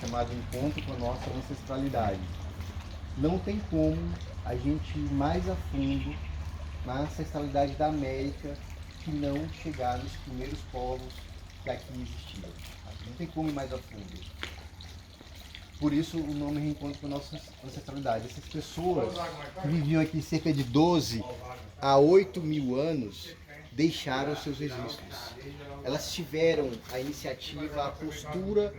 chamado Encontro com a Nossa Ancestralidade. Não tem como a gente ir mais a fundo na ancestralidade da América que não chegar nos primeiros povos que aqui existiam. Não tem como ir mais a fundo. Por isso o nome Reencontro com a Nossa Ancestralidade. Essas pessoas que viviam aqui cerca de 12 a 8 mil anos deixaram seus registros. Elas tiveram a iniciativa, a postura,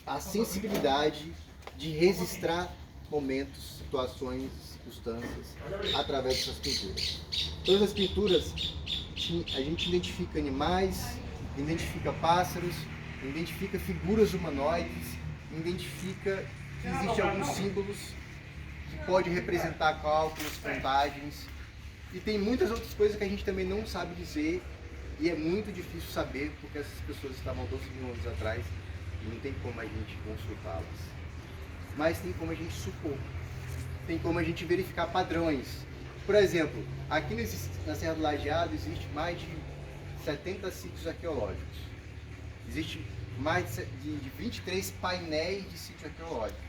a sensibilidade de registrar momentos, situações, circunstâncias através dessas pinturas. Todas as pinturas a gente identifica animais, identifica pássaros, identifica figuras humanoides, identifica que existem alguns símbolos que podem representar cálculos, contagens, e tem muitas outras coisas que a gente também não sabe dizer e é muito difícil saber porque essas pessoas estavam 12 mil anos atrás e não tem como a gente consultá-las. Mas tem como a gente supor, tem como a gente verificar padrões. Por exemplo, aqui na Serra do Lajeado existe mais de 70 sítios arqueológicos. Existe mais de 23 painéis de sítio arqueológico.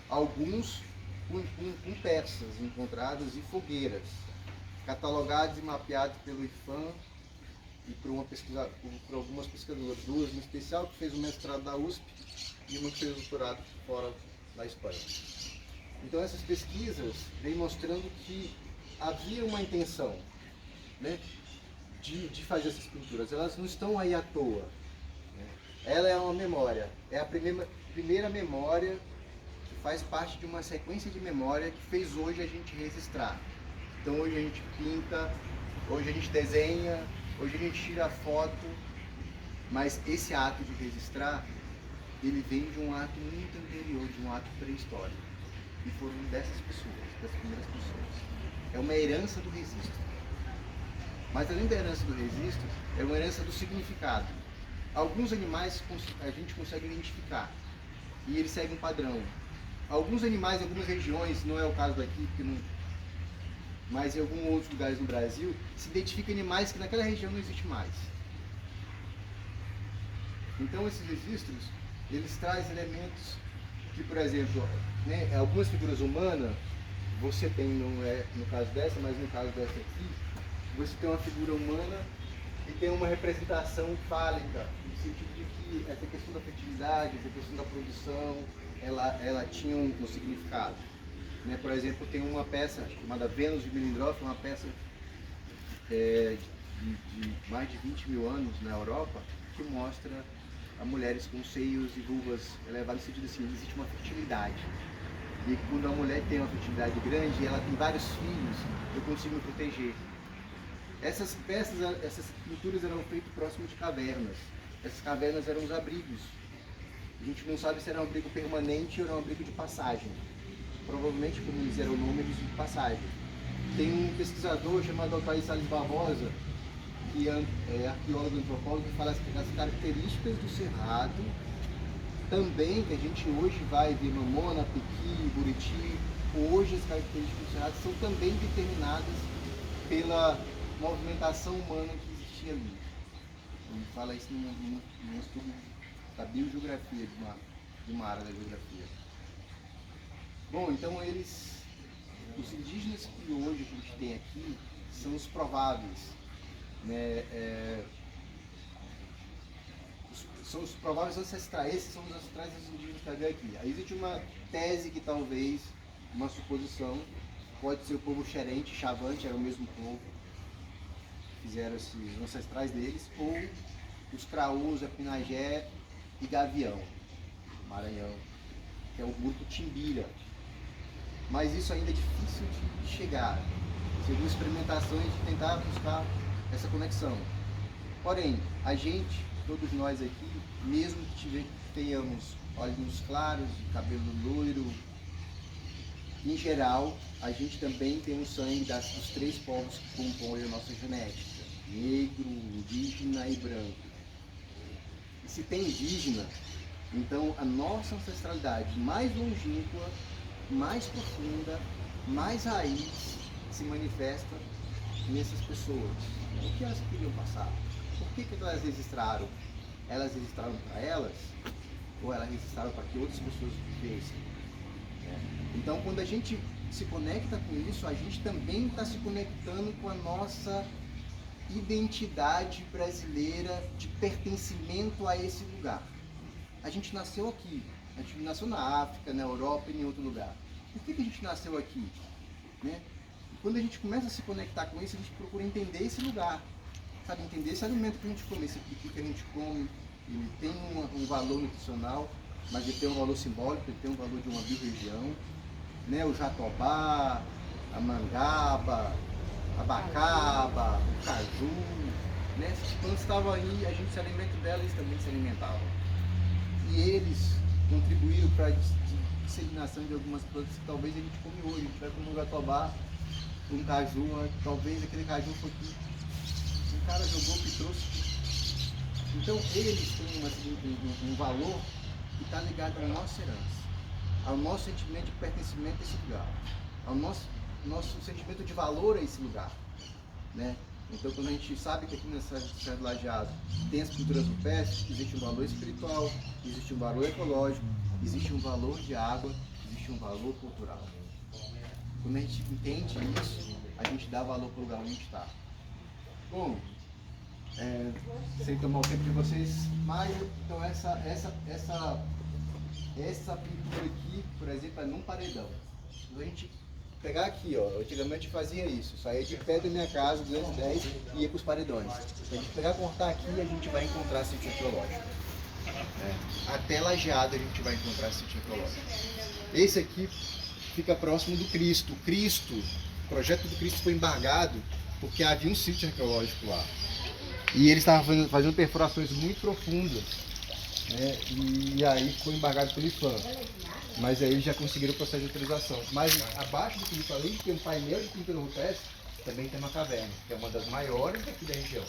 Alguns com peças encontradas e fogueiras, catalogados e mapeados pelo IFAM e por algumas pesquisadoras, duas em especial, que fez o mestrado da USP e uma que fez o doutorado fora na Espanha. Então essas pesquisas vêm mostrando que havia uma intenção, né, de fazer essas pinturas. Elas não estão aí à toa. Né? Ela é uma memória, é a primeira memória que faz parte de uma sequência de memória que fez hoje a gente registrar. Então hoje a gente pinta, hoje a gente desenha, hoje a gente tira foto, mas esse ato de registrar, ele vem de um ato muito anterior, de um ato pré-histórico. E foram dessas pessoas, das primeiras pessoas. É uma herança do registro. Mas além da herança do registro, é uma herança do significado. Alguns animais a gente consegue identificar, e eles seguem um padrão. Alguns animais em algumas regiões, não é o caso daqui, porque não, mas em alguns outros lugares no Brasil, se identifica animais que naquela região não existe mais. Então esses registros, eles trazem elementos que, por exemplo, né, algumas figuras humanas, você tem, não é no caso dessa, mas no caso dessa aqui, você tem uma figura humana e tem uma representação fálica, no sentido de que essa questão da fertilidade, essa questão da produção, ela tinha um significado. Né? Por exemplo, tem uma peça chamada Vênus de Millendorf, uma peça de mais de 20 mil anos na Europa, que mostra a mulheres com seios e vulvas elevadas, no sentido assim, existe uma fertilidade. E quando a mulher tem uma fertilidade grande e ela tem vários filhos, eu consigo me proteger. Essas peças, essas pinturas eram feitas próximo de cavernas. Essas cavernas eram os abrigos. A gente não sabe se era um abrigo permanente ou era um abrigo de passagem. Provavelmente, como eles eram números de passagem. Tem um pesquisador chamado Altair Salles Barbosa, que é arqueólogo e antropólogo, que fala das características do cerrado, também que a gente hoje vai ver Mamona, Pequi, Buriti, hoje as características do cerrado são também determinadas pela movimentação humana que existia ali. Ele fala isso num estudo da biogeografia, de uma área da geografia. Bom, então os indígenas que hoje a gente tem aqui são os prováveis, né? São os prováveis ancestrais, esses são os ancestrais dos indígenas que havia aqui. Aí existe uma tese que talvez, uma suposição, pode ser o povo xerente, chavante, era o mesmo povo, fizeram os ancestrais deles, ou os craús, Apinagé e Gavião, Maranhão, que é o grupo Timbira. Mas isso ainda é difícil de chegar. Seriam experimentações de tentar buscar essa conexão. Porém, a gente, todos nós aqui, mesmo que tenhamos olhos claros, cabelo loiro, em geral, a gente também tem o sangue dos três povos que compõem a nossa genética: negro, indígena e branco. E se tem indígena, então a nossa ancestralidade mais longínqua, mais profunda, mais raiz se manifesta nessas pessoas. O que elas queriam passar? Por que elas registraram? Elas registraram para elas? ou ela é resistável para que outras pessoas vissem. Então, quando a gente se conecta com isso, a gente também está se conectando com a nossa identidade brasileira de pertencimento a esse lugar. A gente nasceu aqui, a gente nasceu na África, na Europa e em outro lugar. Por que a gente nasceu aqui? Né? E quando a gente começa a se conectar com isso, a gente procura entender esse lugar, sabe? Entender esse alimento que a gente come, esse piqui que a gente come, ele tem um valor nutricional, mas ele tem um valor simbólico, ele tem um valor de uma biorregião, né? O jatobá, a mangaba, a abacaba, o caju, né? Essas plantas estavam aí, a gente se alimenta delas, eles também se alimentavam. E eles contribuíram para a disseminação de algumas plantas que talvez a gente come hoje. A gente vai comer um jatobá, um caju, talvez aquele caju foi que um cara jogou que trouxe. Então eles têm um valor que está ligado à nossa herança, ao nosso sentimento de pertencimento a esse lugar, ao nosso sentimento de valor a esse lugar, né? Então, quando a gente sabe que aqui nessa Serra do Lajeado tem as culturas rupestres, existe um valor espiritual, existe um valor ecológico, existe um valor de água, existe um valor cultural. Quando a gente entende isso, a gente dá valor para o lugar onde a gente está. Bom, sem tomar o tempo de vocês, mas então essa pintura aqui, por exemplo, é num paredão. Então, a gente pegar aqui, ó, antigamente fazia isso, saía de pé da minha casa, 210, e ia para os paredões. Se a gente pegar e cortar aqui, a gente vai encontrar sítio arqueológico. Até Lajeado a gente vai encontrar sítio arqueológico. Esse aqui fica próximo do Cristo. O projeto do Cristo foi embargado porque havia um sítio arqueológico lá. E eles estavam fazendo perfurações muito profundas, né? E aí foi embargado pelo IPAM. Mas aí eles já conseguiram o processo de autorização. Mas abaixo do que além de ter um painel de pintura rupestre, também tem uma caverna, que é uma das maiores daqui da região.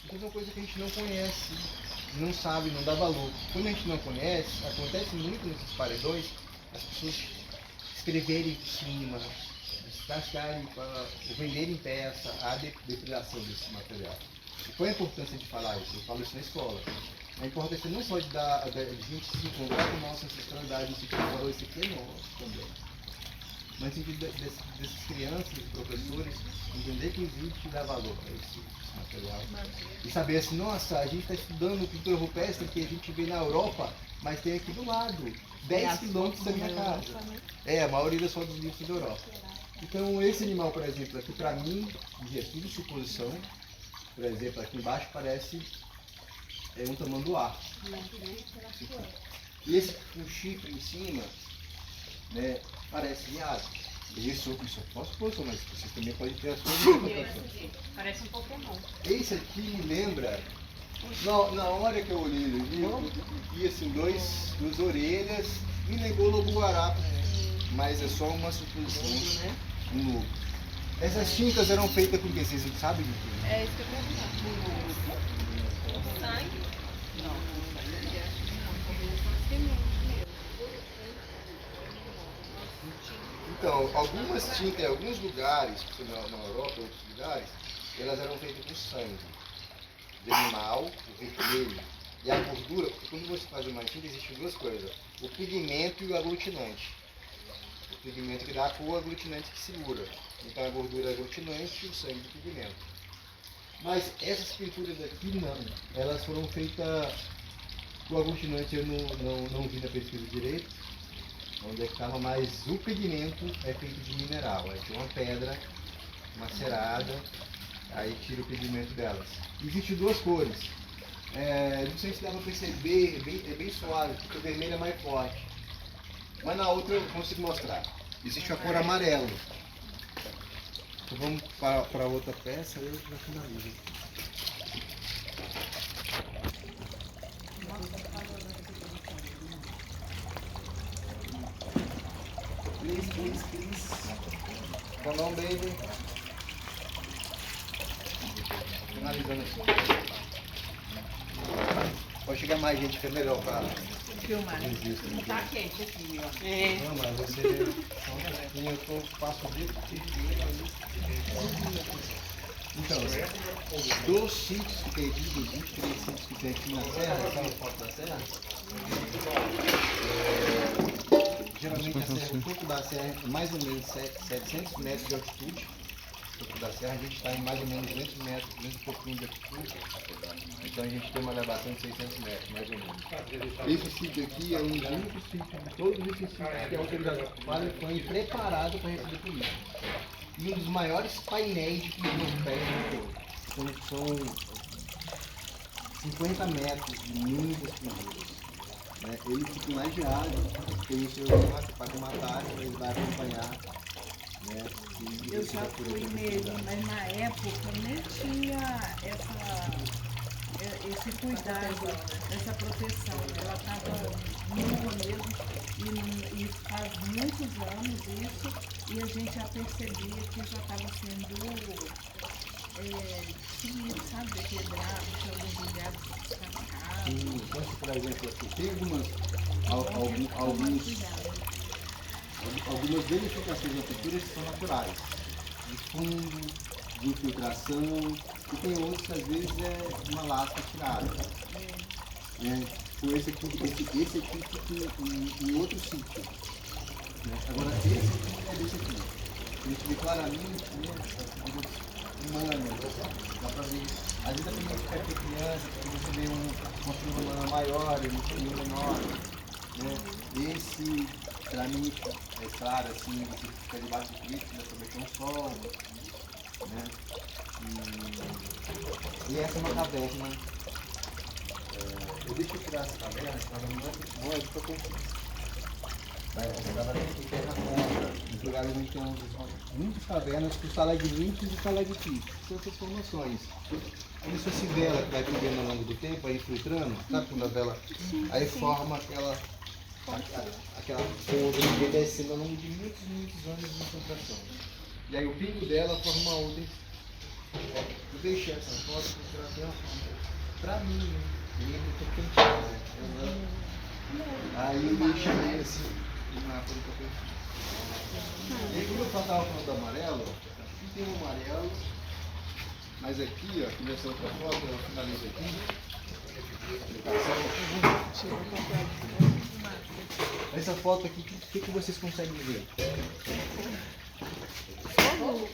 Então é uma coisa que a gente não conhece, não sabe, não dá valor. Quando a gente não conhece, acontece muito nesses paredões, as pessoas escreverem em cima, descascarem, venderem peça, a depredação desse material. E qual é a importância de falar isso? Eu falo isso na escola. A importância não só de gente se encontrar com a nossa ancestralidade, no sentido de valor, isso aqui é nosso também. Mas no sentido dessas crianças, professores, entender que existe e dar valor para esse material. E saber assim, nossa, a gente está estudando cultura rupestre que a gente vê na Europa, mas tem aqui do lado, 10 quilômetros da minha casa. A maioria só dos livros da Europa. Então esse animal, por exemplo, aqui para mim, de estudo de suposição, por exemplo, aqui embaixo parece um tamanduá. E esse um chifre em cima, né, parece viado. Isso eu posso suposição, mas vocês também podem ter a sua interpretação. Parece um Pokémon. Esse aqui me lembra, na hora que eu olhei ele, vi assim, duas orelhas, me lembrou lobo-guará, mas é só uma suposição, um lobo. Essas tintas eram feitas com o que? Vocês sabem do que? É isso que eu pergunto. Sangue? Então, algumas tintas em alguns lugares, na Europa e outros lugares, elas eram feitas com sangue de animal, o vermelho, e a gordura, porque quando você faz uma tinta existem duas coisas, o pigmento e o aglutinante. O pigmento que dá a cor, o aglutinante que segura. Então a gordura é aglutinante e o sangue do pigmento. Mas essas pinturas aqui não, elas foram feitas, o aglutinante eu não vi na pesquisa direito, onde é que estava, mas o pigmento é feito de mineral, é de uma pedra macerada, aí tira o pigmento delas. Existem duas cores, não sei se dá para perceber, é bem suave, porque o vermelho é mais forte, mas na outra eu consigo mostrar. Existe a cor amarelo. Então vamos para outra peça e eu já finalizo. Please. Come on, baby. Finalizando aqui. Pode chegar mais gente que é melhor para filmar. Tá quente aqui, ó. Não, mas você. Eu passo o dia. Então, dos sítios que tem aqui, dos 23 sítios que tem aqui na Serra, sabe a foto da Serra? que a serra, o topo da serra é mais ou menos 700 metros de altitude. O topo da serra a gente está em mais ou menos 200 metros, 200 e pouquinho de altitude. Então a gente tem uma elevação de 600 metros, mais ou menos. Esse sítio aqui é um dos únicos sítios de todos esses sítios que a autoridade foi preparado para receber turismo. E um dos maiores painéis de pinturas são 50 metros de muitas pinturas. Ele fica lajeado, tem o seu Pacamatário, ele vai acompanhar. Eu já fui nele, mas na época nem tinha esse cuidado, essa proteção. Ela estava nua mesmo e faz muitos anos isso, e a gente já percebia que já estava sendo sabe, quebrado, que alguns lugares descascados. Então, por exemplo, aqui tem algumas verificações da pintura que são naturais, de fundo, de infiltração, e tem outros que às vezes é uma lasca tirada. Com esse aqui fica em outro sítio. Agora esse aqui é desse aqui. A gente vê claramente as figuras humanas, dá pra ver. Às vezes a pessoa fica aqui criança, porque você vê uma figura humana maior e uma figura menor. Esse, pra mim, é claro, assim, você fica debaixo do clipe, também tem um sol. E essa é uma caverna. Eu deixo eu tirar essa caverna, ela não vai muito boa, eu confuso. Ela tem terra contra, nos lugares onde tem muitas cavernas com estalagmites e estalactites, são essas formações. Quando você se vela que vai perdendo ao longo do tempo, vai infiltrando, sabe quando a vela aí forma aquela polva que vai descendo ao longo de muitos anos de infiltração. E aí o pico dela forma uma outra. Eu deixei essa foto pra mim, eu tô quentinho, Aí eu deixei assim, na folha que eu fiz. E aí como eu estava falando do amarelo, aqui tem um amarelo, mas aqui, ó, aqui nessa outra foto, eu finalizo aqui. Essa foto aqui, o que vocês conseguem ver? Fogo.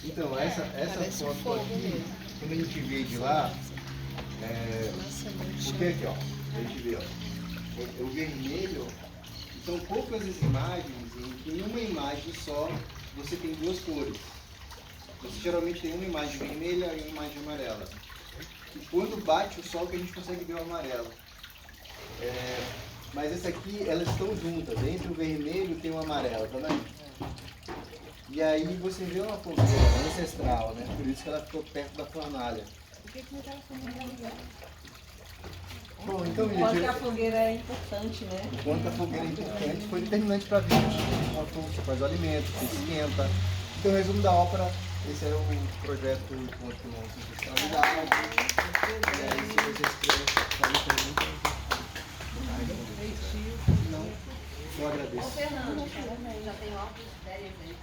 Então, essa foto aqui, quando a gente vê de lá, porque aqui, ó, a gente vê, ó, o vermelho, são poucas as imagens em que em uma imagem só você tem duas cores. Você geralmente tem uma imagem vermelha e uma imagem amarela. E quando bate o sol que a gente consegue ver o amarelo. Mas essa aqui, elas estão juntas. Entre o vermelho tem o amarelo, tá vendo? E aí você vê uma fogueira ancestral, né? Por isso que ela ficou perto da fornalha. Bom, então, Enquanto que a fogueira é importante, né? Enquanto a fogueira é importante, foi determinante para a vida. Você faz o alimento, você esquenta. Então, resumo da ópera, esse era o projeto Encontro com Ancestralidade. E aí, se vocês querem fazer perguntas, não, eu agradeço. Fernando, já tem óculos 10 aí.